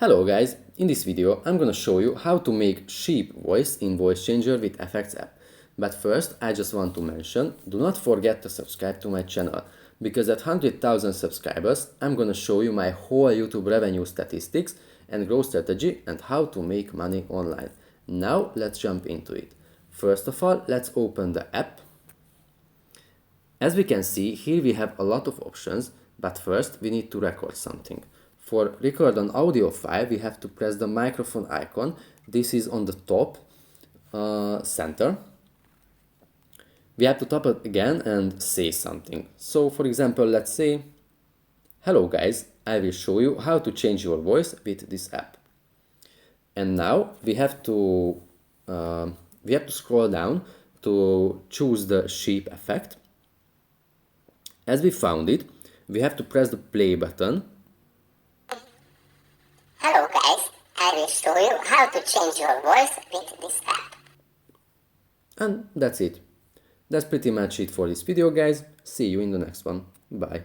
Hello guys, in this video I'm gonna show you how to make sheep voice in Voice Changer with Effects app. But first I just want to mention, do not forget to subscribe to my channel, because at 100,000 subscribers I'm gonna show you my whole YouTube revenue statistics and growth strategy and how to make money online. Now let's jump into it. First of all, let's open the app. As we can see, here we have a lot of options, but first we need to record something. For record an audio file, we have to press the microphone icon. This is on the top center. We have to tap it again and say something. So for example, let's say, hello guys, I will show you how to change your voice with this app. And now we have to scroll down to choose the sheep effect. As we found it, we have to press the play button. Hello guys, I will show you how to change your voice with this app. And that's it. That's pretty much it for this video, guys. See you in the next one. Bye.